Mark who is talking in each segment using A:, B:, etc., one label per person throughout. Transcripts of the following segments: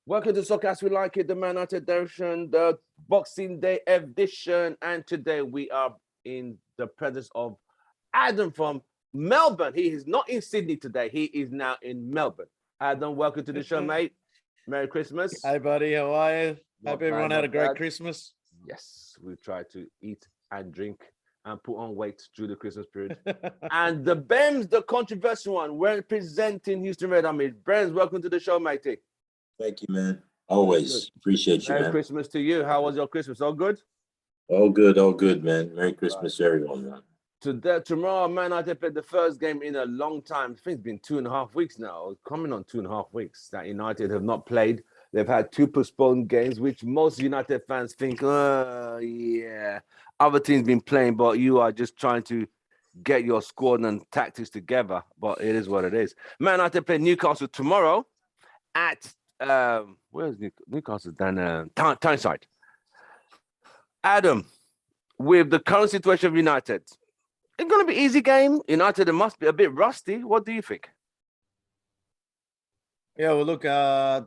A: Welcome to Soccer as We Like It, the Man United edition, the Boxing Day edition. And today we are in the presence of Adam from Melbourne. He is not in Sydney today. He is now in Melbourne. Adam, welcome to the show, mate. Merry Christmas.
B: Hey, buddy. How are you?
A: Not
B: Hope
A: bad,
B: everyone had
A: not
B: a great
A: bad.
B: Christmas.
A: Yes, we try to eat and drink and put on weight through the Christmas period. And the Bems, the controversial one, representing Houston Red Army. Bems, welcome to the show, matey.
C: Thank you, man. Always appreciate you,
A: Merry
C: man.
A: Christmas to you. How was your Christmas? All good?
C: All good, man. Merry Christmas to everyone, man.
A: Tomorrow, Man United played the first game in a long time. I think it's been 2.5 weeks now. Coming on 2.5 weeks that United have not played. They've had 2 postponed games, which most United fans think, yeah, other teams been playing, but you are just trying to get your squad and tactics together. But it is what it is. Man United play Newcastle tomorrow at where's Newcastle? Down Tyneside. Adam, with the current situation of United, it's going to be an easy game. United must be a bit rusty. What do you think?
B: Yeah, well, look,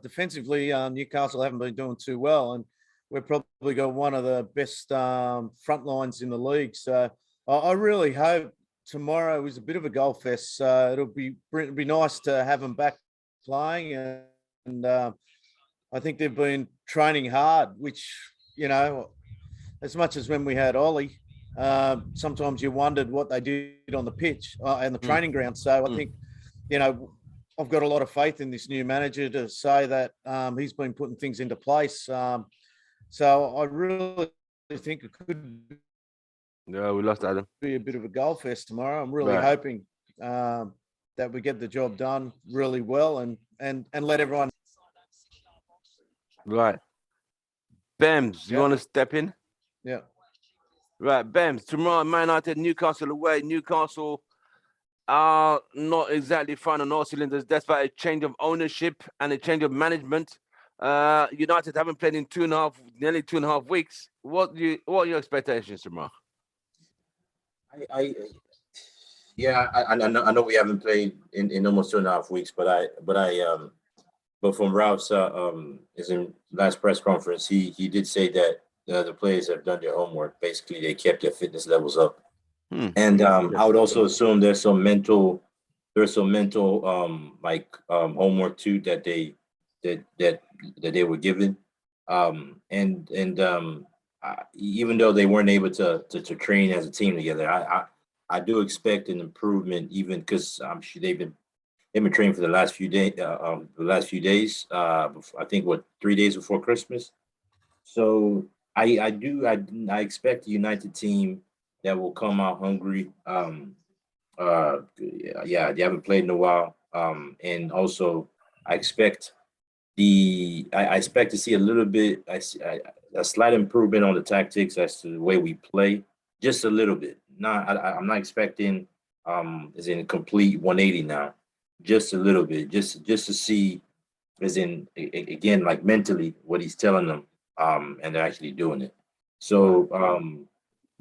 B: defensively, Newcastle haven't been doing too well, and we've probably got one of the best front lines in the league. So I really hope tomorrow is a bit of a goal fest. So it'll be nice to have them back playing, and I think they've been training hard, which, you know, as much as when we had Ollie, sometimes you wondered what they did on the pitch and the training ground. So I think, you know, I've got a lot of faith in this new manager to say that he's been putting things into place. So I really think it could
A: Yeah, we lost Adam.
B: be a bit of a goal fest tomorrow. I'm really hoping that we get the job done really well and let everyone.
A: Right. Bems, you want to step in?
B: Yeah.
A: Right, Bems, tomorrow, Man United, Newcastle away. Newcastle are not exactly firing on all cylinders, despite a change of ownership and a change of management. United haven't played in nearly 2.5 weeks. What are your expectations tomorrow?
C: I know we haven't played in almost 2.5 weeks, but from Ralph's is in last press conference, he did say that the players have done their homework. Basically, they kept their fitness levels up. And I would also assume there's some mental homework too that they were given. Even though they weren't able to train as a team together, I do expect an improvement, even because I'm sure they've been training for the last few days. I think 3 days before Christmas. So I expect a United team that will come out hungry. They haven't played in a while. And also I expect to see a little bit, a slight improvement on the tactics as to the way we play, just a little bit. I'm not expecting as in a complete 180 now, just a little bit, just to see, as in again, like mentally what he's telling them, and they're actually doing it. So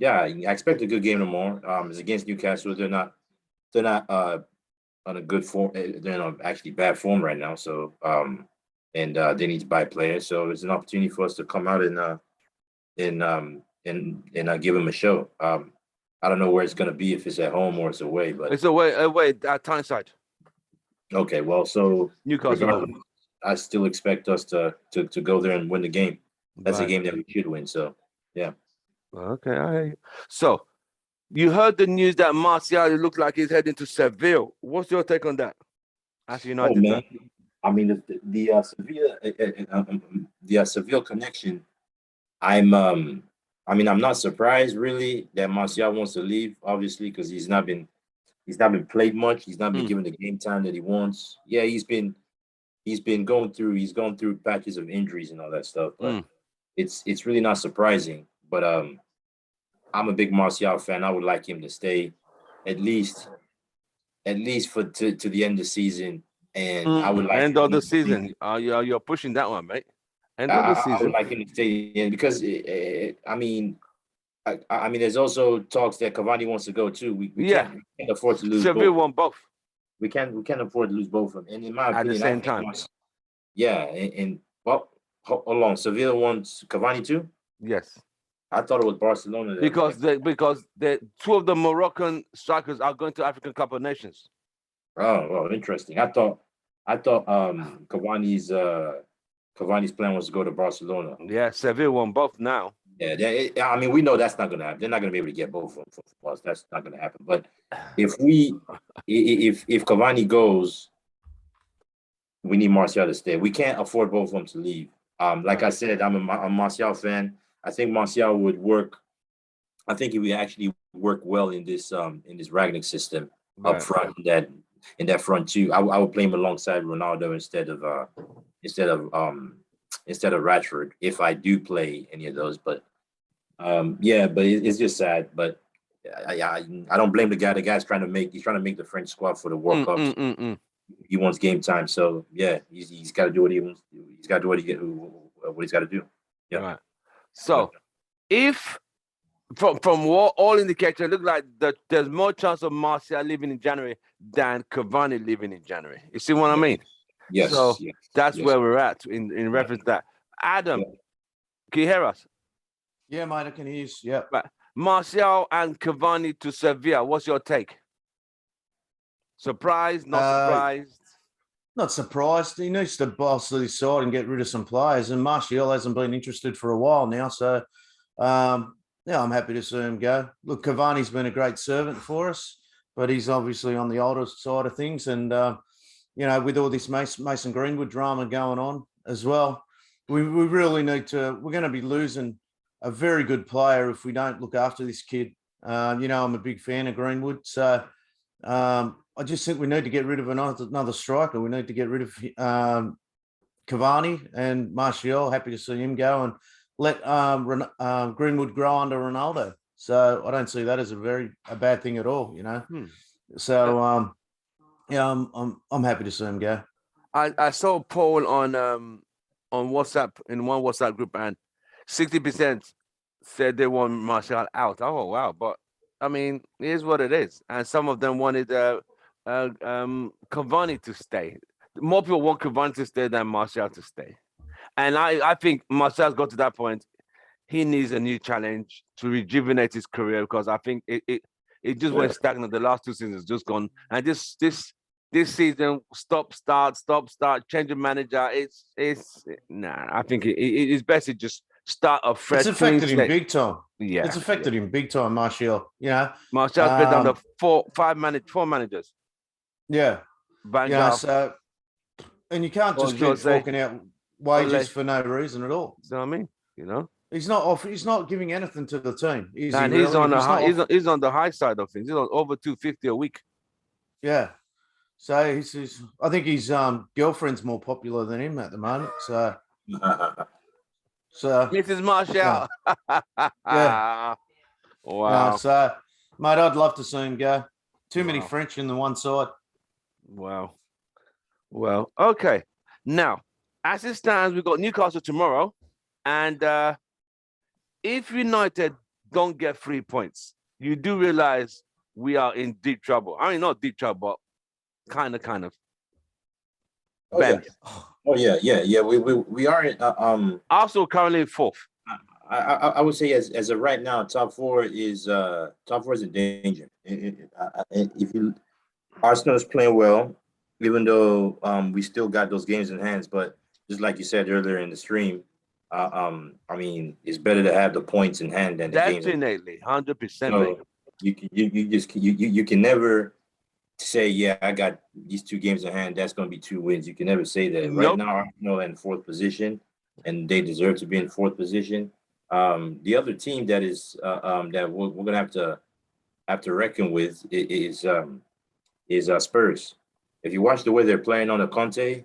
C: I expect a good game tomorrow. It's against Newcastle. They're not on a good form. They're in actually bad form right now. So they need to buy players. So it's an opportunity for us to come out and give them a show. I don't know where it's going to be, if it's at home or it's away, but
A: It's away at Tyneside.
C: Okay, well, so
A: Newcastle.
C: I still expect us to go there and win the game. That's a
A: Right.
C: game that we should win. So yeah.
A: Okay. So you heard the news that Martial looked like he's heading to Seville. What's your take on that? As United,
C: man. I mean, the Seville connection. I'm not surprised really that Martial wants to leave. Obviously, because he's not been played much. He's not been given the game time that he wants. Yeah, he's gone through patches of injuries and all that stuff. But it's really not surprising. But I'm a big Martial fan. I would like him to stay at least for to the end of the season. And I would like
A: end of the season. You're pushing that one, mate. End of the season.
C: I would like him to stay in because there's also talks that Cavani wants to go too. We can't afford to lose.
A: Seville won both.
C: We can't afford to lose both of them. And in my opinion,
A: at the same time.
C: Yeah, and Well, hold on. Sevilla wants Cavani too.
A: Yes,
C: I thought it was Barcelona.
A: because the two of the Moroccan strikers are going to African Cup of Nations.
C: Oh, well, interesting. I thought Cavani's plan was to go to Barcelona.
A: Yeah, Sevilla won both now.
C: Yeah, I mean, we know that's not going to happen. They're not going to be able to get both of them for us. That's not going to happen. But if Cavani goes, we need Martial to stay. We can't afford both of them to leave. Like I said, I'm a Martial fan. I think Martial would work. I think he would actually work well in this Ragnick system up front. In that front two, I would play him alongside Ronaldo instead of Rashford if I do play any of those. But yeah, but it's just sad. But I don't blame the guy. The guy's trying to make the French squad for the World Cup. He wants game time. So yeah, he's got to do what he wants. He's got to do what he's got to do. Yeah.
A: Right. So if from what all indicators, it looks like there's more chance of Martial leaving in January than Cavani leaving in January. You see what I mean?
C: Yes.
A: So that's where we're at in reference to that. Adam, can you hear us?
B: Yeah, mate, I can hear you. Yeah.
A: Right. Martial and Cavani to Sevilla. What's your take? Surprised? Not surprised?
B: Not surprised. He needs to boss his side and get rid of some players. And Martial hasn't been interested for a while now. So, yeah, I'm happy to see him go. Look, Cavani's been a great servant for us, but he's obviously on the older side of things. And, you know, with all this Mason Greenwood drama going on as well, we really need to, we're going to be losing a very good player if we don't look after this kid. You know, I'm a big fan of Greenwood. So I just think we need to get rid of another striker. We need to get rid of Cavani and Martial. Happy to see him go and let Greenwood grow under Ronaldo. So I don't see that as a bad thing at all, you know. So yeah, I'm happy to see him go.
A: I saw a poll on WhatsApp in one WhatsApp group, and 60% said they want Martial out. Oh wow! But I mean, it is what it is, and some of them wanted Cavani to stay. More people want Cavani to stay than Martial to stay, and I think Martial's got to that point. He needs a new challenge to rejuvenate his career, because I think it just went stagnant. The last 2 seasons just gone, and this season stop start, change of manager. It's nah. I think it's best to just start a fresh.
B: It's affected him big time.
A: Yeah,
B: it's affected him big time, Martial. You know,
A: Martial's been under four managers.
B: Yeah,
A: Van
B: you know, so, and you can't just keep forking out wages for no reason at all.
A: You know what I mean? You know,
B: he's not giving anything to the team.
A: He's on the high side of things. He's on over 250 a week.
B: Yeah. So I think his girlfriend's more popular than him at the moment. So
A: Mrs. Martial.
B: Yeah.
A: Wow.
B: So, mate, I'd love to see him go. Too many French in the one side.
A: Wow. Well, okay. Now, as it stands, we've got Newcastle tomorrow. And if United don't get 3 points, you do realize we are in deep trouble. I mean, not deep trouble, but kind of.
C: Oh yeah. We are in,
A: Arsenal currently 4th.
C: I would say as of right now, top four is in danger. If Arsenal is playing well, even though we still got those games in hands, but just like you said earlier in the stream, I mean, it's better to have the points in hand than the games.
A: Definitely, 100%.
C: So you can never say, yeah, I got these 2 games in hand, that's going to be 2 wins. You can never say that.
A: Nope.
C: Right now, Arsenal in 4th position, and they deserve to be in 4th position. The other team that is that we're going to have to reckon with is Spurs. If you watch the way they're playing on the Conte,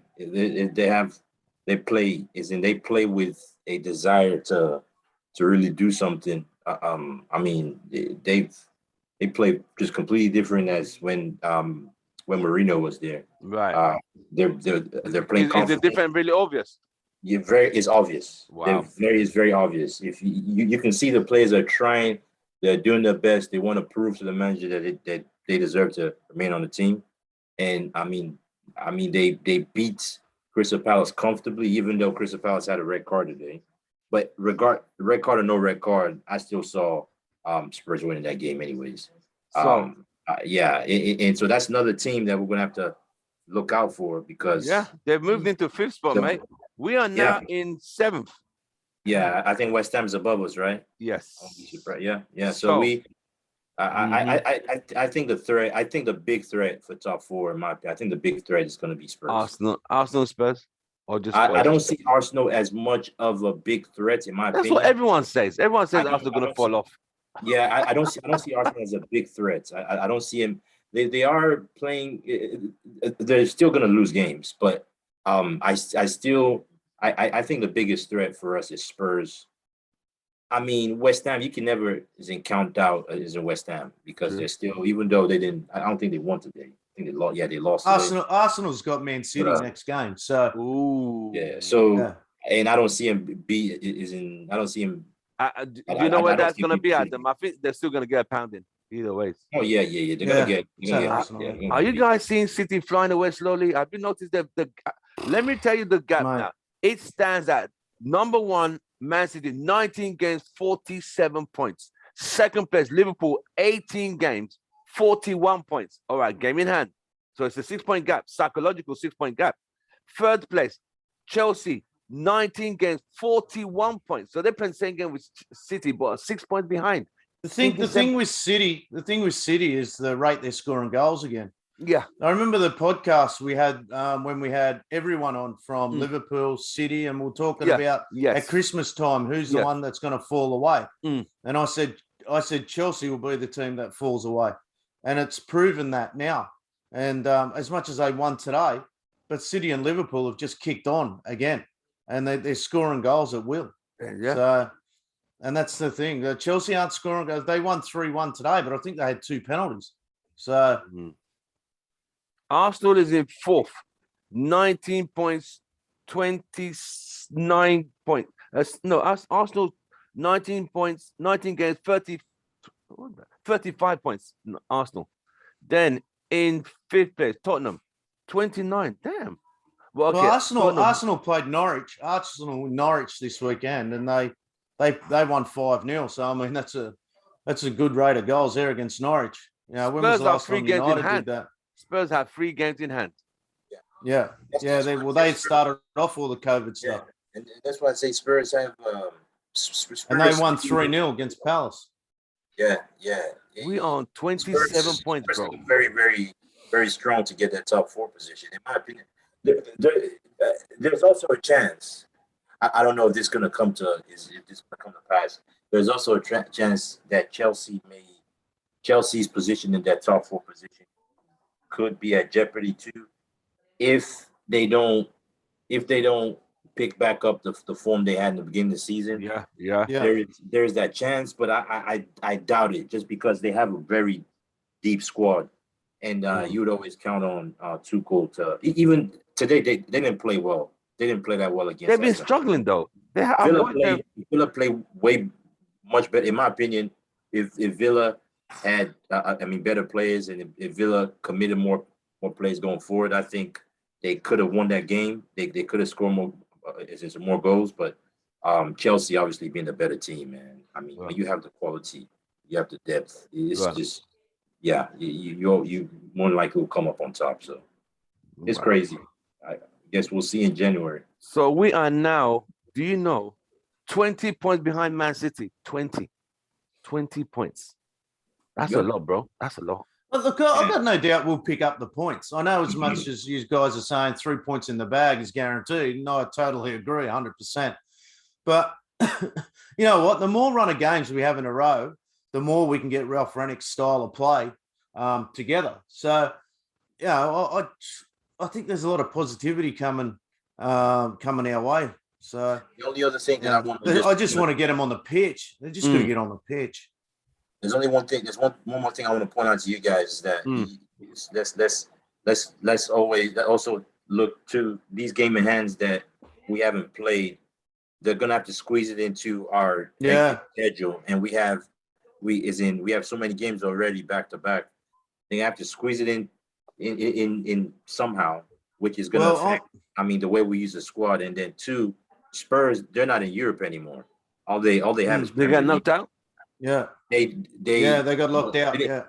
C: they play with a desire to really do something. I mean, they play just completely different as when Mourinho was there.
A: Right.
C: They're playing.
A: Is it different? Really obvious.
C: Yeah, it's obvious.
A: Wow.
C: It's very obvious. If you can see the players are trying, they're doing their best. They want to prove to the manager that they deserve to remain on the team. And I mean they beat Crystal Palace comfortably, even though Crystal Palace had a red card today. But red card or no red card, I still saw Spurs winning that game anyways.
A: So
C: And so that's another team that we're gonna have to look out for because
A: they've moved into fifth spot, mate. We are now in seventh.
C: Yeah, I think West Ham is above us, right?
A: Yes.
C: Yeah. So I think the big threat for top four, in my opinion, I think the big threat is going to be Spurs.
A: Arsenal, Spurs, or just
C: I don't see Arsenal as much of a big threat, in my opinion.
A: That's what everyone says. Everyone says Arsenal going to fall off.
C: Yeah, I don't see Arsenal as a big threat. I don't see him. They are playing. They're still going to lose games, but I think the biggest threat for us is Spurs. I mean, West Ham, you can never count out as in West Ham because they're still, even though they didn't, I don't think they won today. I think they lost. Yeah, they lost.
B: Arsenal's got Man City next game. So,
C: and I don't see him I don't see him.
A: Do you know where that's going to be at them? I think they're still going to get a pounding either way.
C: Oh, yeah. They're going to get.
A: Are you guys seeing City flying away slowly? Have you noticed that let me tell you the gap now. It stands at number one, Man City, 19 games, 47 points. Second place, Liverpool, 18 games, 41 points. All right, game in hand. So it's a 6-point gap, psychological 6-point gap. Third place, Chelsea, 19 games, 41 points. So they're playing the same game with City, but 6 points behind.
B: The thing with City is the rate they're scoring goals again.
A: Yeah.
B: I remember the podcast we had when we had everyone on from Liverpool, City, and we're talking about at Christmas time, who's the one that's going to fall away. And I said Chelsea will be the team that falls away. And it's proven that now. And as much as they won today, but City and Liverpool have just kicked on again. And they're scoring goals at will.
A: Yeah.
B: So, and that's the thing. Chelsea aren't scoring goals. They won 3-1 today, but I think they had 2 penalties. So
A: Arsenal is in fourth, 19 points, 29 points. Arsenal, 19 points, 19 games, 35 points. Arsenal. Then in fifth place, Tottenham, 29. Damn.
B: Well, Arsenal played Norwich. Norwich this weekend, and they won 5-0. So I mean, that's a good rate of goals there against Norwich. You know, when was the last time United did that?
A: Spurs have 3 games in hand.
B: Yeah. They started off all the COVID stuff.
C: And that's why I say Spurs have.
B: And they won 3-0 against Palace.
C: Yeah.
A: We are on 27 points, bro.
C: Very, very, very strong to get that top 4 position. In my opinion, there's also a chance. I don't know if this is going to come to pass. There's also a chance that Chelsea's position in that top 4 position could be at jeopardy too, if they don't pick back up the form they had in the beginning of the season.
A: Yeah.
C: There's that chance, but I doubt it, just because they have a very deep squad, and you'd always count on Tuchel to even today. They didn't play well. They didn't play that well against.
A: They've been struggling though.
C: Villa play way much better, in my opinion. If Villa had, better players, and if Villa committed more plays going forward, I think they could have won that game. They could have scored more goals, but Chelsea obviously being the better team, man. I mean, when you have the quality, you have the depth. It's just, you more likely will come up on top. So it's crazy. I guess we'll see in January.
A: So we are now, 20 points behind Man City. 20 points. That's a lot, bro. That's a lot.
B: Well, look, I've got no doubt we'll pick up the points. I know as much as you guys are saying 3 points in the bag is guaranteed. And I totally agree 100%. But you know what? The more run of games we have in a row, the more we can get Ralph Rangnick's style of play together. So, I think there's a lot of positivity coming our way. So
C: the only other thing that
B: I just want to get them on the pitch. They're just going to get on the pitch.
C: There's only one thing. There's one more thing I want to point out to you guys, is that let's always also look to these game in hands that we haven't played. They're gonna have to squeeze it into our schedule, and we have so many games already back to back. They have to squeeze it in somehow. which is going to
B: Well,
C: affect, I mean, the way we use the squad. And then two, Spurs, they're not in Europe anymore. All they have is
A: They got
C: Premier League.
A: knocked out.
B: yeah,
C: They
B: they got locked out.
C: they,
B: Yeah,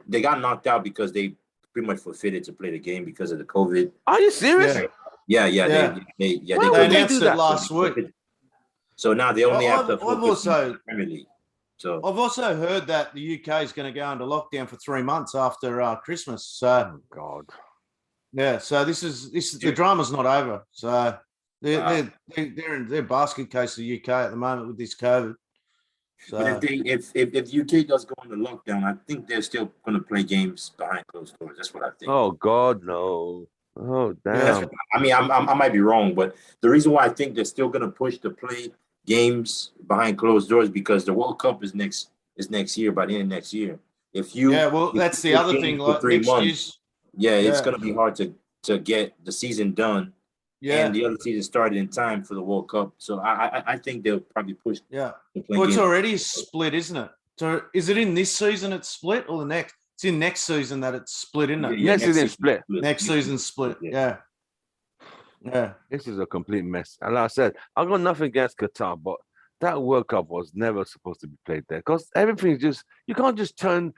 C: they got knocked out because they pretty much forfeited to play the game because of the COVID.
A: Are you serious?
B: yeah.
C: Yeah,
B: Yeah.
C: they
A: Why
B: They
A: would they
B: announced
A: do
B: it
A: that?
B: last week.
C: So now they only have to
B: I've
C: focus on
B: also
C: the Premier League. So
B: I've also heard that the UK is going to go into lockdown for 3 months after Christmas. So
A: Oh God.
B: yeah, so this is the drama's not over. So
C: Wow.
B: they're in their basket case of the UK at the moment with this COVID.
C: but
B: So
C: if UK does go into lockdown, I think they're still going to play games behind closed doors. That's what I think.
A: Oh God, no. Oh
B: Yeah.
A: damn.
C: I mean, I might be wrong, but the reason why I think they're still going to push to play games behind closed doors because the World Cup is next year, by the end of next year. If you
B: well,
C: if
B: that's
C: you
B: the
C: push
B: other
C: games
B: thing.
C: for
B: Like
C: 3
B: next
C: months,
B: year's,
C: it's going to be hard to get the season done and the other season started in time for the World Cup. So I think they'll probably push.
B: yeah.
C: To play
B: Well, it's
C: games.
B: already split, isn't it? So is it in this season it's split or the next? It's in next season that it's split, isn't it?
A: Next season split.
B: Next season split. Yeah. Yeah.
A: This is a complete mess. And like I said, I got nothing against Qatar, but that World Cup was never supposed to be played there because everything just you can't just turn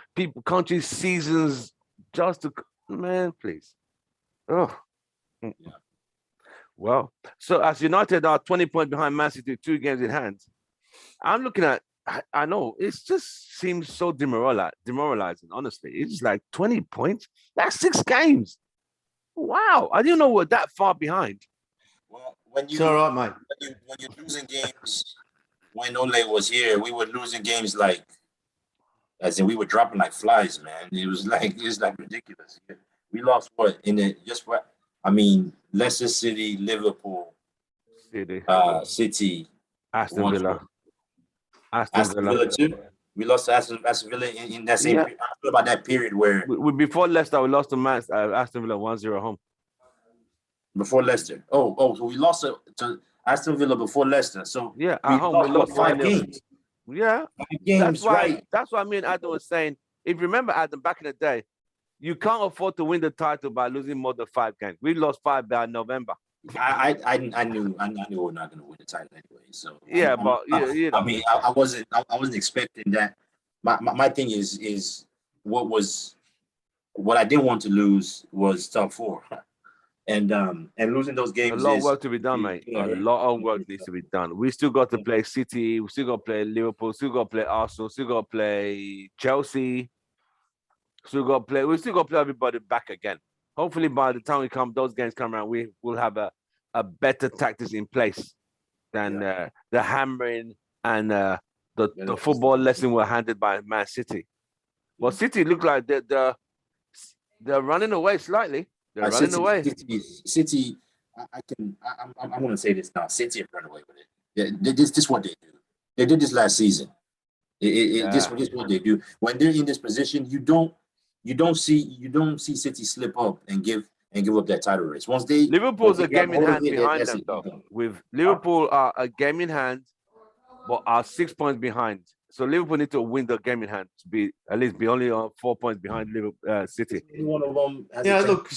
A: countries' seasons just to man, please. Oh.
C: Yeah.
A: Well, so as United are 20 points behind Man City, 2 games in hand, I'm looking at I know it just seems so demoralizing, honestly. It's like 20 points. That's 6 games. Wow. I didn't know we're that far behind.
C: Well, when
B: It's all right, mate.
C: when you're losing games, when Ole was here, we were losing games like, as in we were dropping like flies, man. It's like ridiculous. We lost what in the just what I mean, Leicester City, Liverpool, City,
A: Aston Villa.
C: Aston Villa too. We lost to Aston Villa in that same period. I feel about that period where
A: Before Leicester, we lost to Aston Villa 1-0 home.
C: Before Leicester. So we lost to Aston Villa before Leicester. So
A: yeah, at home we lost
C: 5 games.
A: Yeah,
C: 5 games, right?
A: That's why me and Adam was saying. If you remember, Adam, back in the day, you can't afford to win the title by losing more than 5 games. We lost 5 by November.
C: I knew we were not going to win the title anyway. So
A: yeah,
C: I mean, I wasn't expecting that. My thing is what I didn't want to lose was top 4, and losing those games.
A: A lot of work to be done, mate. A lot of work needs to be done. We still got to play City. We still got to play Liverpool. Still got to play Arsenal. Still got to play Chelsea. We still got to play everybody back again. Hopefully, by the time those games come around, we will have a better tactics in place than the hammering and the football lesson we're handed by Man City. Well, City look like they're running away slightly. They're running away.
C: City, I'm going to say this now. City have run away with it. This is what they do. They did this last season. This is what they do. When they're in this position, you don't see City slip up and give up that title race.
A: Liverpool's a game in hand behind them, though. With Liverpool are a game in hand, but are 6 points behind. So Liverpool need to win the game in hand to be only 4 points behind Liverpool City.
C: One of them.
B: Look,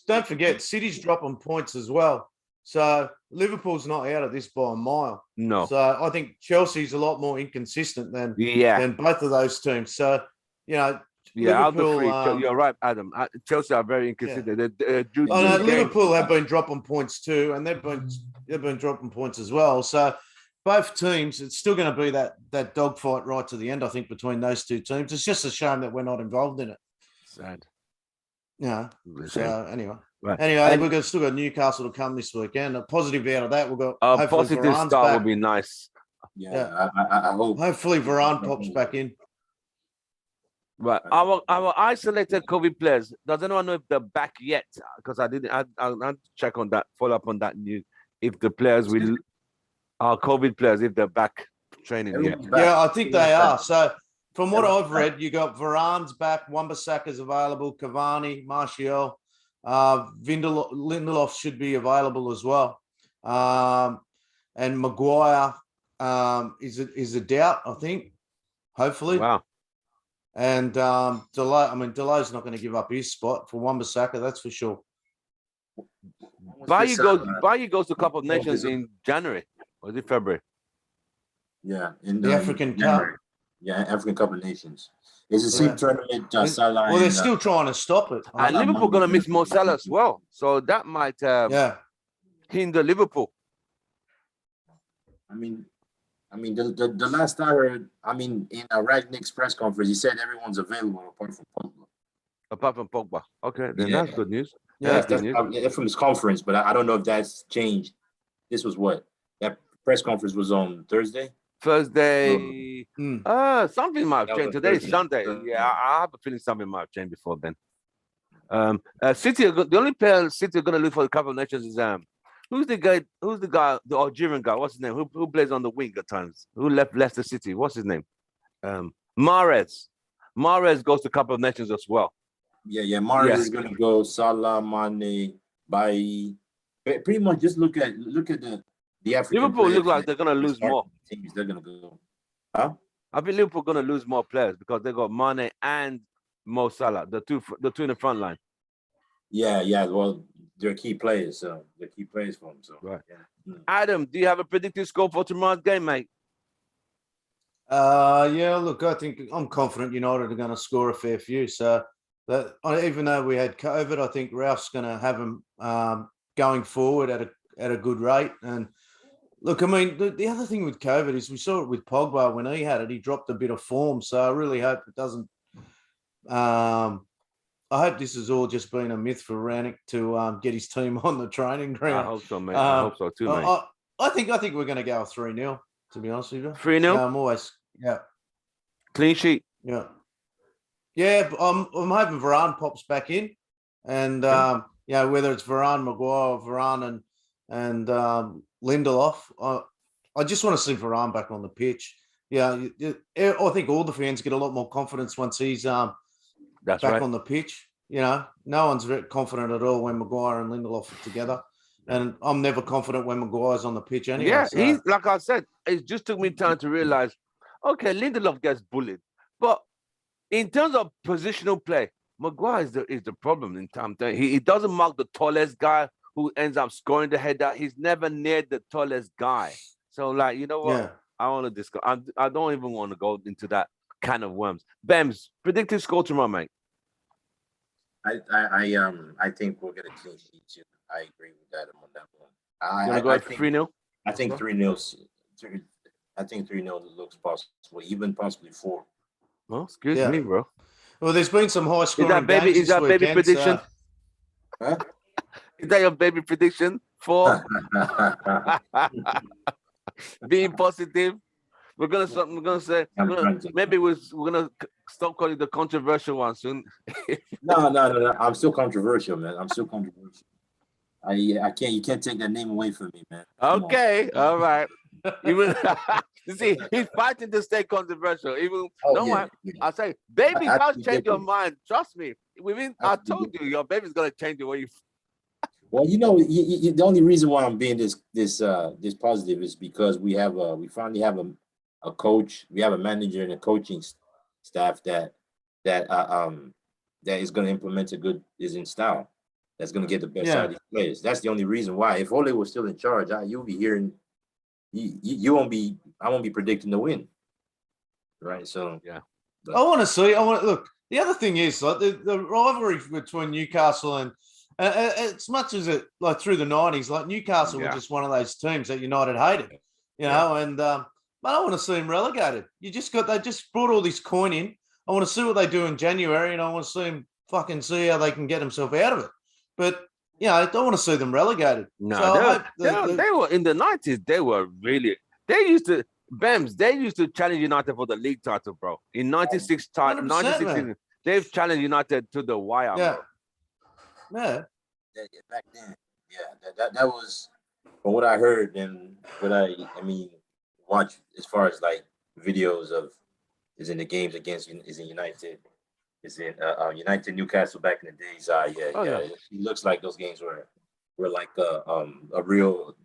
B: don't forget, City's dropping points as well. So Liverpool's not out of this by a mile.
A: No.
B: So I think Chelsea's a lot more inconsistent than both of those teams. So
A: out the 3, you're right, Adam. Chelsea are very inconsistent.
B: Yeah. Liverpool have been dropping points too, and they've been dropping points as well. So both teams, it's still going to be that dogfight right to the end, I think, between those 2 teams. It's just a shame that we're not involved in it.
A: Sad.
B: Yeah. So anyway.
A: Right.
B: Anyway, we've still got Newcastle to come this weekend. A positive out of that, we've got
A: a positive
B: Varane's
A: start
B: back.
A: would be nice.
C: Yeah. I hope.
B: Hopefully Varane pops back in.
A: Right. Our isolated COVID players. Does anyone know if they're back yet? Because I'll check on that, follow up on that news. If the players our COVID players, if they're back training yet.
B: Yeah, I think they are. So from what I've read, you got Varane's back, Wan-Bissaka's available, Cavani, Martial, Lindelof should be available as well. And Maguire is a doubt, I think, hopefully.
A: Wow.
B: And Delay's not going to give up his spot for Wan-Bissaka, that's for sure.
A: Bailly goes to Cup of Nations in January. Or is it February?
C: Yeah, in
B: The African Cup.
C: January. Yeah, African Cup of Nations. It's the same tournament. Salah
B: well, they're still trying to stop it.
A: And Liverpool going to miss Mo Salah as well. So that might hinder Liverpool.
C: I mean, the last I heard, in Ragnick's press conference, he said everyone's available apart from Pogba.
A: Apart from Pogba. Okay, then that's good news.
C: Yeah, that's good news. From his conference, but I don't know if that's changed. This was what? That press conference was on Thursday?
A: Something might have changed. Today is Sunday. Yeah, I have a feeling something might have changed before then. City, the only player City are going to look for the Cup of Nations is who's the guy, the Algerian guy, what's his name? Who plays on the wing at times? Who left Leicester City? What's his name? Mahrez. Mahrez goes to Cup of Nations as well.
C: Yeah, Mahrez is going to go. Salah, Mane, Bailly. Pretty much just look at the African
A: Liverpool look like they're going to lose more.
C: Teams, they're going to go. Huh?
A: I think Liverpool going to lose more players because they got Mane and Mo Salah, the two in the front line.
C: Yeah. Well, they're key players, so they're key players for them. So
A: right. Yeah. Adam, do you have a predicted score for tomorrow's game, mate?
B: Yeah. Look, I think I'm confident United are going to score a fair few. So that even though we had COVID, I think Ralph's going to have them going forward at a good rate. And look, I mean, the other thing with COVID is we saw it with Pogba when he had it. He dropped a bit of form. So I really hope it doesn't. I hope this has all just been a myth for Ranick to get his team on the training ground.
A: I hope so, mate. I hope so too, mate.
B: I think we're going to go 3-0, to be honest with you.
A: 3-0?
B: I'm always,
A: clean sheet.
B: Yeah. Yeah, I'm hoping Varane pops back in. And, whether it's Varane, Maguire, Varane and Lindelof, I just want to see Varane back on the pitch. Yeah, I think all the fans get a lot more confidence once he's back on the pitch. No one's very confident at all when Maguire and Lindelof are together. And I'm never confident when Maguire's on the pitch anyway.
A: Yeah, he's like I said, it just took me time to realize, okay, Lindelof gets bullied. But in terms of positional play, Maguire is the problem in time. He doesn't mark the tallest guy who ends up scoring the header. He's never near the tallest guy. So, like, you know what? Yeah. I want to discuss. I don't even want to go into that can of worms. Bems, predicted score tomorrow, mate.
C: I think we'll get a clean sheet too. I agree with that on that one.
A: You want to go 3-0?
C: I think 3-0. I think 3-0 looks possible, even possibly 4.
A: Well, excuse me, bro.
B: Well, there's been some high scoring.
A: Is that baby prediction?
C: Huh?
A: Is that your baby prediction? 4? Being positive. We're gonna say maybe we're gonna stop calling the controversial one soon.
C: No. I'm still controversial, man. I'm still controversial. I can't. You can't take that name away from me, man.
A: Okay, all right. Even you see, he's fighting to stay controversial. Even I say, baby, can't change your mind. Trust me. I told you, your baby's gonna change the way you.
C: Well, the only reason why I'm being this positive is because we finally have a coach, we have a manager and a coaching staff that is going to implement is in style. That's going to get the best out of these players. That's the only reason why. If Ole was still in charge, you'll be hearing, I won't be predicting the win. Right. So
B: I want to see. Look. The other thing is like the rivalry between Newcastle and as much as it like through the 90s, like Newcastle were just one of those teams that United hated, and but I want to see them relegated. They just brought all this coin in. I want to see what they do in January, and I want to see them fucking see how they can get themselves out of it. But I don't want to see them relegated.
A: No, so they were in the 90s. They used to challenge United for the league title, bro. In 96 they've challenged United to the wire.
B: Yeah.
A: Bro.
B: Yeah.
C: Back then, that was from what I heard and what I watch as far as like videos of is in the games against is in United, is in United Newcastle back in the days. It looks like those games were like a real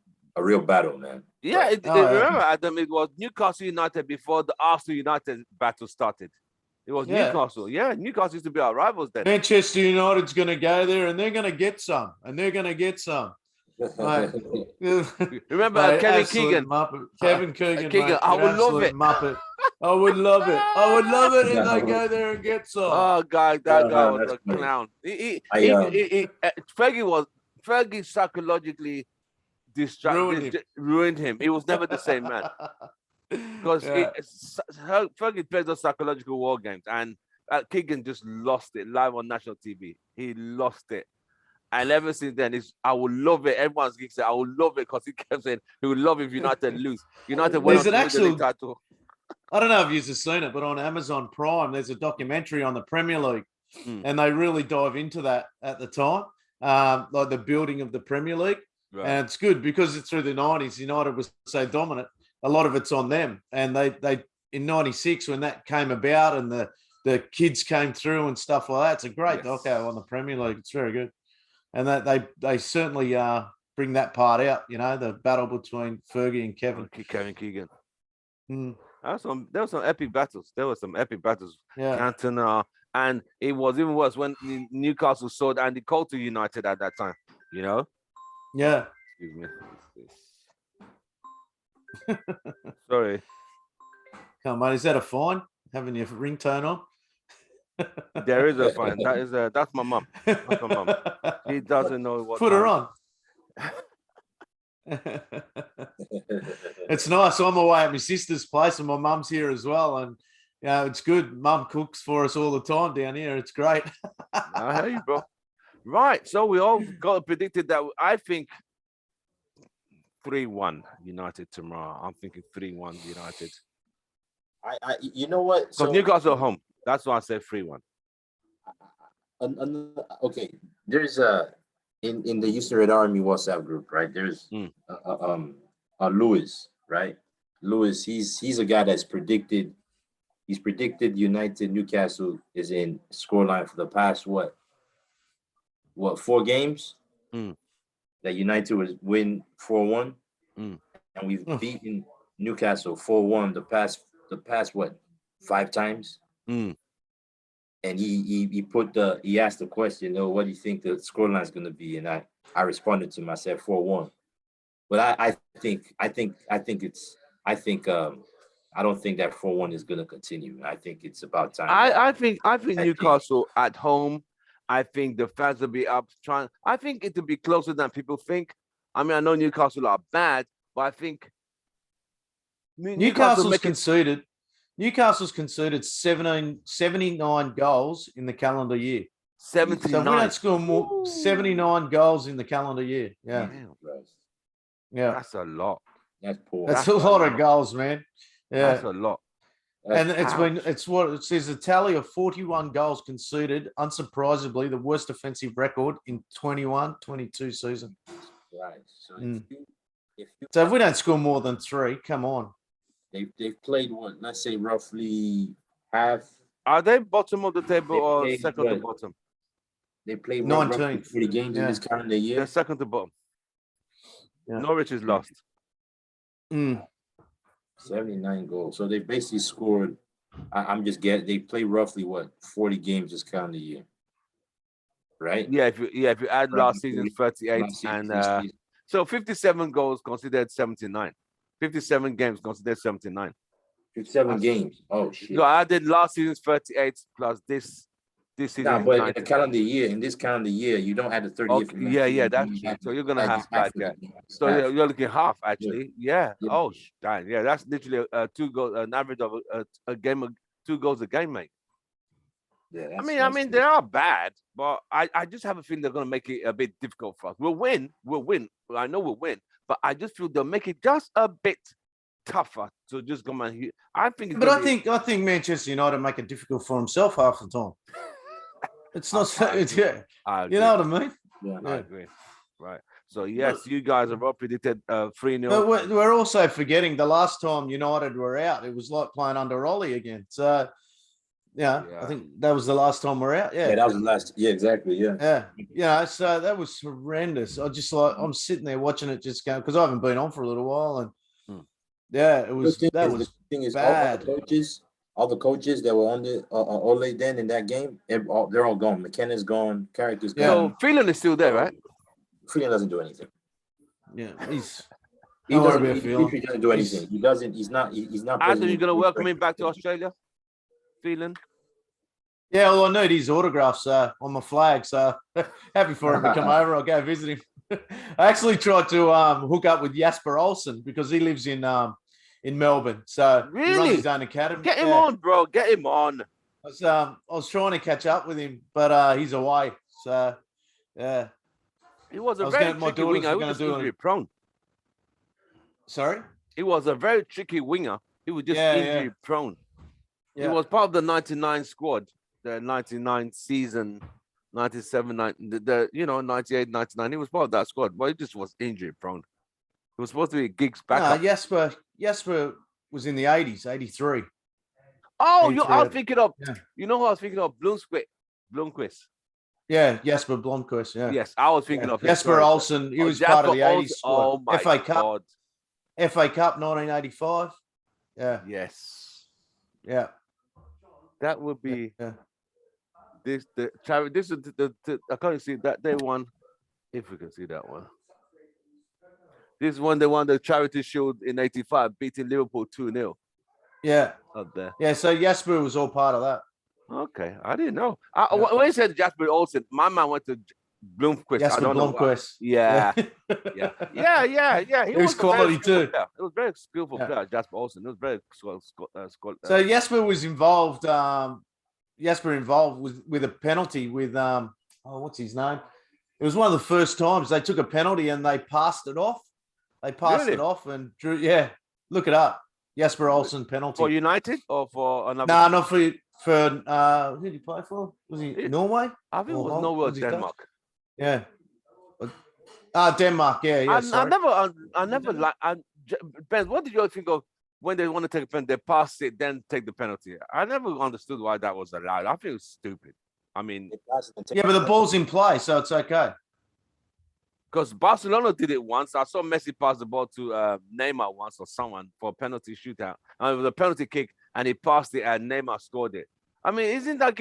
C: battle, man.
A: Yeah, remember, Adam, it was Newcastle United before the Arsenal United battle started. It was
B: Yeah.
A: Newcastle. Yeah, Newcastle used to be our rivals then.
B: Manchester United's going to go there and they're going to get some. Mate.
A: Remember Kevin
B: absolute
A: Keegan?
B: Muppet. Kevin Keegan,
A: Keegan,
B: mate,
A: I
B: you're
A: would love
B: absolute
A: it.
B: Muppet. I would love it. I would love it if they go there and get some.
A: Oh, God, that guy was
C: that's
A: a
C: funny.
A: clown. Fergie psychologically ruined him. He was never the same man. Because Fergie plays those psychological war games, and Keegan just lost it live on national TV. He lost it. And ever since then, I would love it. Everyone's geeks say, I would love it because he kept saying he would love if United lose. United went on to win the league title.
B: I don't know if you've seen it, but on Amazon Prime, there's a documentary on the Premier League, and they really dive into that at the time, like the building of the Premier League. Right. And it's good because it's through the 90s. United was so dominant. A lot of it's on them. And they in 96, when that came about and the kids came through and stuff like that, it's a great doco on the Premier League. It's very good. And that they certainly bring that part out, the battle between Fergie and Kevin
A: Keegan.
B: Mm.
A: There were some epic battles. Cantona, and it was even worse when Newcastle sold Andy Cole to United at that time.
B: Yeah.
A: Excuse me. Sorry.
B: Come on, is that a fine? Having your ringtone on?
A: There is a fine. That's my mum. That's my mum. She doesn't know what.
B: Put her on. It's nice. I'm away at my sister's place, and my mum's here as well. And it's good. Mum cooks for us all the time down here. It's great.
A: I hear you, bro. Right. So we all got predicted that. I think 3-1 United tomorrow. I'm thinking 3-1 United.
C: You know what?
A: Because Newcastle at home. That's why I said 3-1.
C: Okay, there's in the Houston Red Army WhatsApp group, right? There's Lewis, right? Lewis, he's a guy that's predicted. He's predicted Newcastle is in scoreline for the past what 4 games that United would win 4-1, and we've beaten Newcastle 4-1 the past what 5 times. And he asked the question, what do you think the scoreline is going to be? And I responded to him. I said 4-1. But I don't think that 4-1 is going to continue. I think it's about time.
A: I think Newcastle at home. I think the fans will be up trying. I think it will be closer than people think. I mean, I know Newcastle are bad, but I think
B: Newcastle's conceded 79 goals in the calendar year.
A: 79.
B: So if we don't score more, 79 goals in the calendar year. Yeah. Yeah.
A: That's a lot.
C: That's poor.
B: That's a lot of goals, man. Yeah.
A: That's a lot.
B: And it's what it says, a tally of 41 goals conceded, unsurprisingly, the worst offensive record in 21-22 season.
C: Right. So
B: if we don't score more than 3, come on.
C: They've played what? Let's say roughly half.
A: Are they bottom of the table or second to bottom?
C: They played
B: 19
C: 40 games in this calendar year.
A: They're second to bottom. Yeah. Norwich is lost.
C: 79 goals. So they basically scored. I'm just getting. They play roughly what 40 games this calendar year, right?
A: Yeah. If you add last season's 38 and so 57 goals considered 79. 57 games considered 79.
C: 57 games. Oh shit!
A: No, I did last season's 38 plus this season.
C: Nah, but in the calendar year, in this calendar year, you don't have the 30.
A: Okay, yeah, that's true. So you're gonna have like that. So you're looking half actually. Yeah. Oh, damn. Yeah, that's literally 2 goals, an average of a game, 2 goals a game, mate.
C: Yeah.
A: I mean, they are bad, but I just have a feeling they're gonna make it a bit difficult for us. We'll win. I know we'll win, but I just feel they'll make it just a bit tougher to just come and. I think.
B: But I think Manchester United make it difficult for himself half the time. It's not so. You know what I mean?
A: Yeah, I agree. Right. So yes, you guys have all predicted 3-0.
B: But we're also forgetting the last time United were out, it was like playing under Ollie again. So. Yeah, I think that was the last time we're out. Yeah,
C: that was the last. Yeah, exactly.
B: Yeah. So that was horrendous. I'm sitting there watching it just go because I haven't been on for a little while, and it was
C: the thing is,
B: bad.
C: all all the coaches that were under Ole then in that game, they're all gone. McKenna's gone. Character's
B: Yeah.
A: So
C: gone.
A: Phelan is still there, right?
C: Freeland doesn't do anything.
B: Yeah,
C: He
B: don't worry
C: doesn't.
B: about
C: He
B: Phelan.
C: literally doesn't do anything. He doesn't. He's not. He's not.
A: Are you
C: present
A: going to
C: in-
A: welcome him back to Australia? Phelan?
B: Yeah, well, I need his autographs on my flag, so happy for him to come over. I'll go visit him. I actually tried to hook up with Jasper Olsen because he lives in Melbourne, so he runs
A: Really?
B: his own academy.
A: Get him
B: Yeah.
A: on, bro. Get him on.
B: I was trying to catch up with him, but he's away. So yeah,
A: He was
B: I
A: a
B: was
A: very
B: gonna- my
A: tricky
B: daughters
A: winger. He
B: were gonna
A: was
B: do it.
A: injury prone.
B: sorry.
A: He was a very tricky winger. He was just injury prone. He
B: Yeah,
A: was part of the 99 squad, the 99 season, 97, 98, 99. He was part of that squad, but he just was injury prone. He was supposed to be Giggs backup.
B: Jasper was in the 80s, 83.
A: Oh,
B: 83,
A: I was thinking of,
B: yeah.
A: you know who I was thinking of? Blomqvist.
B: Yeah, Jasper Blomqvist. Yeah,
A: Yes, I was thinking of him.
B: Jasper
A: Sorry.
B: Olsen. He
A: Oh,
B: was part of the
A: Jasper
B: 80s
A: Olsen.
B: squad.
A: Oh my
B: FA Cup,
A: God.
B: FA Cup, 1985. Yeah,
A: Yes.
B: yeah.
A: That would be
B: Yeah.
A: this is the I can't see that they won. If we can see that one. This one they won the Charity Shield in 85, beating Liverpool 2-0
B: Yeah,
A: up there.
B: yeah. So Jasper was all part of that.
A: Okay, I didn't know.
B: Yeah.
A: When you said Jasper Olsen, my man went to Bloomquist. I
B: Jasper
A: don't know why.
B: Blomqvist.
A: Yeah, yeah.
B: He was
A: a very
B: quality
A: skillful
B: too.
A: player. It was very skillful
B: Yeah.
A: player, Jasper Olsen. It was very
B: So Jasper was involved. Jasper involved with a penalty with what's his name? It was one of the first times they took a penalty and they passed it off. They passed
A: Really?
B: it off and drew. Yeah, look it up. Jasper Olsen penalty.
A: for United or for another.
B: No, not for who did he play for? Was he Norway?
A: I think it
B: or
A: was
B: Hol-
A: Norway or
B: was he Dutch?
A: Denmark.
B: Yeah. Denmark. Yeah.
A: I
B: Sorry.
A: never like. Ben, what did you all think of when they want to take a penalty? They pass it, then take the penalty. I never understood why that was allowed. I think it was stupid. I mean,
B: Yeah, but the ball's in play, so it's okay.
A: because Barcelona did it once. I saw Messi pass the ball to Neymar once or someone for a penalty shootout. And it was a penalty kick, and he passed it, and Neymar scored it. I mean, isn't that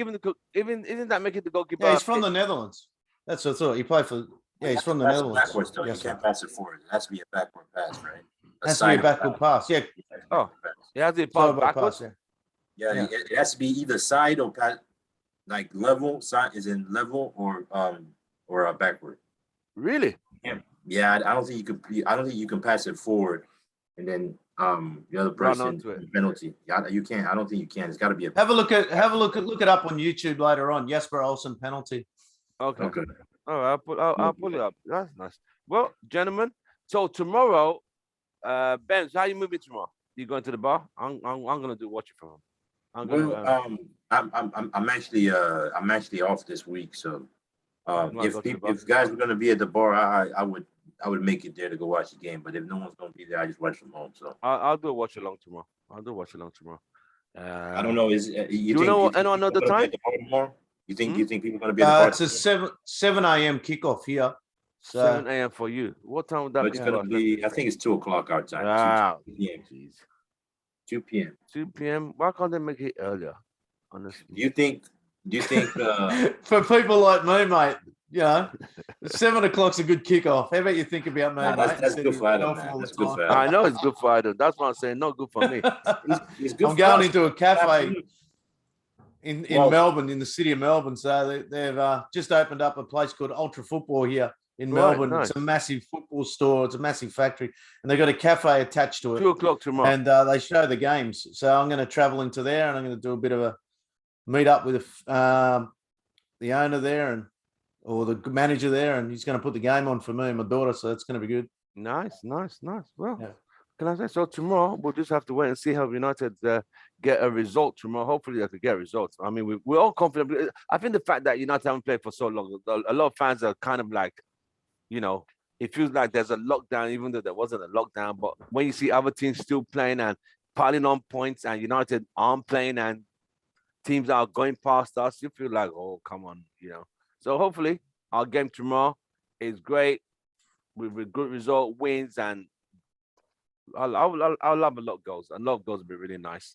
A: making the goalkeeper?
B: Yeah, he's from the Netherlands. That's what I thought. He played for. Yeah, he's from the Netherlands.
C: Backwards, though.
B: Yes,
C: You can't pass it forward. It has to be a backward pass, right?
B: Has to be a backward pass. Yeah,
A: Oh. He has it
B: forward
A: passed backwards.
B: pass,
C: Yeah,
B: Yeah.
C: It has to be either side or pass, like level. Side is in level or backward.
A: Really?
C: Yeah, I don't think you could. I don't think you can pass it forward, and then the other
A: Run
C: person
A: onto it.
C: penalty. Yeah, you can't. I don't think you can. It's got to be a.
B: Have a look it up on YouTube later on. Jasper Olsen penalty.
A: Okay.
C: Okay.
A: All right, I'll pull it up. That's nice. Well, gentlemen, so tomorrow, Ben, so how you moving tomorrow? You going to the bar? I'm gonna watch it from home. I'm gonna.
C: Well, I'm actually off this week, so
A: Might go to the bar.
C: if guys were gonna be at the bar, I would make it there to go watch the game. But if no one's gonna be there, I just watch from home. So
A: I'll do a watch along tomorrow.
C: I don't know. Is
A: you know anyone know the
C: people gonna be
A: time?
C: at the bar tomorrow? You think people are gonna be at the bar?
B: It's a 7 a.m. kickoff here. So
A: 7 a.m. for you. What time would that
C: But
A: be?
C: it's gonna be. I think it's 2 o'clock our time.
A: Wow.
C: 2 p.m.
A: Jeez.
C: 2 p.m.
A: 2 p.m. Why can't they make it earlier? Honestly.
C: Do you think?
B: for people like me, mate, 7 o'clock's a good kickoff. How about you think about me,
C: Nah,
B: mate?
C: that's good for Adam,
B: Golf
C: man.
B: all the
C: That's good
B: time.
C: for Adam.
A: I know it's good for Adam. That's what I'm saying. Not good for me.
C: It's good
B: I'm
C: for
B: going
C: us.
B: into a cafe in
C: Well-
B: Melbourne, in the city of Melbourne. So they've just opened up a place called Ultra Football here in
A: Right,
B: Melbourne.
A: nice.
B: It's a massive football store. It's a massive factory, and they've got a cafe attached to it.
A: 2 o'clock tomorrow.
B: And they show the games. So I'm going to travel into there, and I'm going to do a bit of a meet up with the owner there or the manager there, and he's going to put the game on for me and my daughter. So it's going to be good.
A: Nice. Well,
B: Yeah.
A: can I say so? Tomorrow we'll just have to wait and see how United get a result tomorrow. Hopefully they could get results. I mean, we're all confident. I think the fact that United haven't played for so long, a lot of fans are kind of like, it feels like there's a lockdown, even though there wasn't a lockdown. But when you see other teams still playing and piling on points, and United aren't playing, and teams are going past us, you feel like, oh, come on, So hopefully our game tomorrow is great with a good result, wins, and I'll love a lot of goals. A lot of goals would be really nice.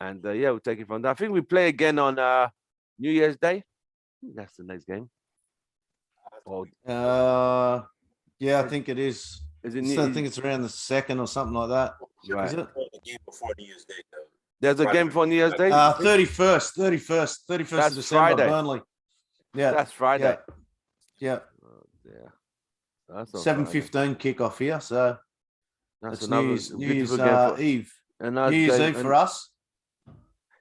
A: And yeah, we'll take it from there. I think we play again on New Year's Day. I think that's the next game. Or
B: Yeah, I think it is.
A: is it
B: I think it's around the 2nd or something like that.
A: Right.
B: Is it?
C: The game before New Year's Day, though.
A: There's a game for New Year's Day.
B: 31st
A: That's
B: of December,
A: Friday.
B: Burnley. Yeah,
A: That's Friday.
B: yeah.
A: Oh, yeah. That's not
B: 7:15 kickoff here, so
A: That's
B: it's
A: another
B: New Year's
A: beautiful game for
B: Eve.
A: another
B: New Year's
A: game,
B: Eve
A: and-
B: for us.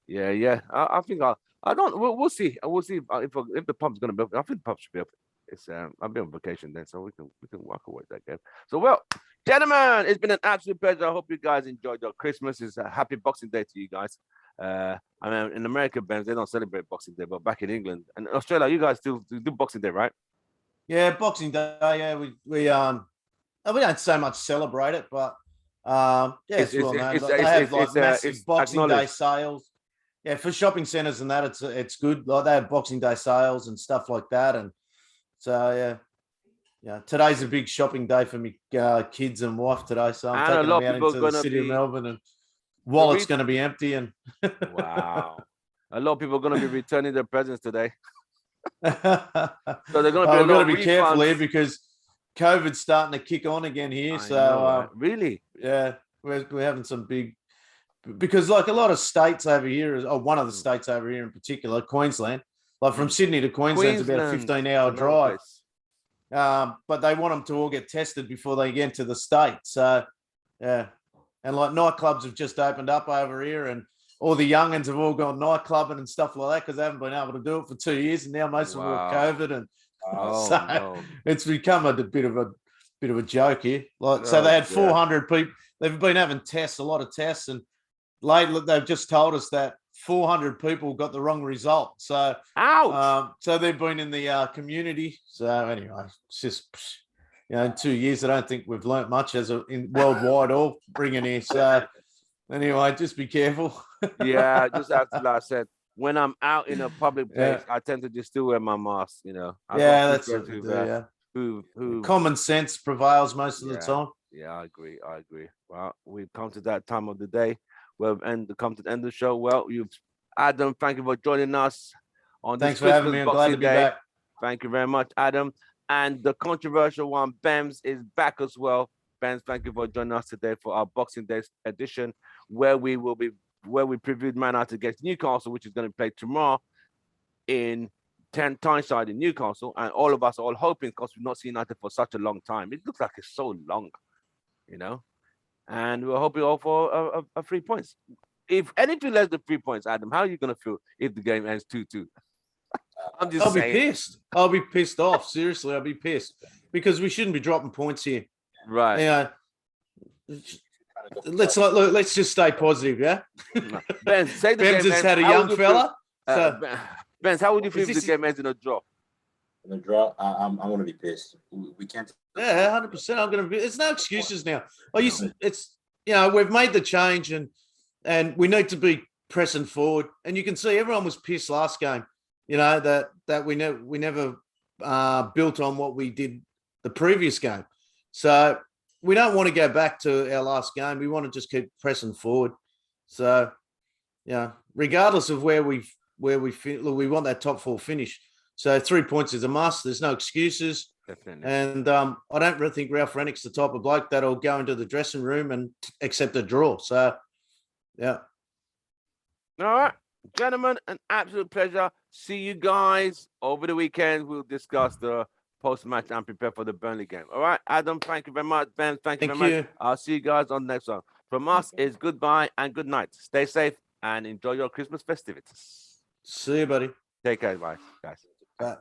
A: Yeah. I think I don't. We'll see. We'll see if the pub's gonna be open. I think the pub should be open. It's I'll be on vacation then, so we can walk away that game. So well, gentlemen, it's been an absolute pleasure. I hope you guys enjoyed your Christmas. It's a happy Boxing Day to you guys. I mean, in America, Ben, they don't celebrate Boxing Day, but back in England and Australia, you guys still do Boxing Day, right?
B: Yeah, Boxing Day. Yeah, we don't so much celebrate it, but yeah, it's well known. They have like massive Boxing Day sales. Yeah, for shopping centres and that, it's good. Like they have Boxing Day sales and stuff like that, and so yeah. Today's a big shopping day for me, kids and wife today. So I'm taking them out into the city of Melbourne, and wallet's going to be empty. And
A: wow, a lot of people are going to be returning their presents today. So they're going to be.
B: We've got to be careful here because COVID's starting to kick on again here.
A: Really,
B: yeah, we're having some big. Because like a lot of states over here, or one of the states over here in particular, Queensland, like from Sydney to Queensland's about a 15-hour drive. But they want them to all get tested before they get to the state. So, yeah. And like nightclubs have just opened up over here, and all the youngins have all gone nightclubbing and stuff like that because they haven't been able to do it for 2 years, and now most of them have COVID, and it's become a bit of a joke here. Like, so they had 400 people. They've been having tests, a lot of tests, and lately they've just told us that 400 people got the wrong result. So, so they've been in the community. So anyway, it's just, in 2 years, I don't think we've learnt much in worldwide or bringing here. So anyway, just be careful.
A: Yeah, just after like I said, when I'm out in a public place, I tend to just still wear my mask.
B: That's it. Common sense prevails most of the time.
A: Yeah, I agree. Well, we've come to that time of the day. We'll come to the end of the show. Well, Adam, thank you for joining us on this.
B: Thanks for having me. I'm glad to be back.
A: Thank you very much, Adam. And the controversial one, Bems, is back as well. Bems, thank you for joining us today for our Boxing Day edition, where we previewed Man United against Newcastle, which is going to play tomorrow in Tyneside in Newcastle. And all of us are all hoping, because we've not seen United for such a long time. It looks like it's so long, And we're hoping all for a 3 points. If anything less than 3 points, Adam, how are you going to feel if the game ends 2-2?
B: I'll be pissed. I'll be pissed off. Seriously, I'll be pissed because we shouldn't be dropping points here.
A: Right.
B: Let's just stay positive, yeah?
A: Ben, say the
B: Ben's
A: game
B: has had a young fella.
A: Ben, how would you feel if the game ends in a draw?
C: In a draw, I'm going to be pissed. We can't.
B: Yeah, 100%. I'm going to be. There's no excuses now. It's we've made the change and we need to be pressing forward. And you can see everyone was pissed last game. That we never built on what we did the previous game. So we don't want to go back to our last game. We want to just keep pressing forward. So regardless of where we we want that top four finish. So 3 points is a must. There's no excuses.
A: Definitely.
B: And I don't really think Ralph Rennick's the type of bloke that'll go into the dressing room and accept a draw. So, yeah.
A: All right, gentlemen, an absolute pleasure. See you guys over the weekend. We'll discuss the post-match and prepare for the Burnley game. All right, Adam, thank you very much. Ben, thank you very much. I'll see you guys on the next one. From us is goodbye and good night. Stay safe and enjoy your Christmas festivities.
B: See you, buddy.
A: Take care, bye, guys.
B: Bye.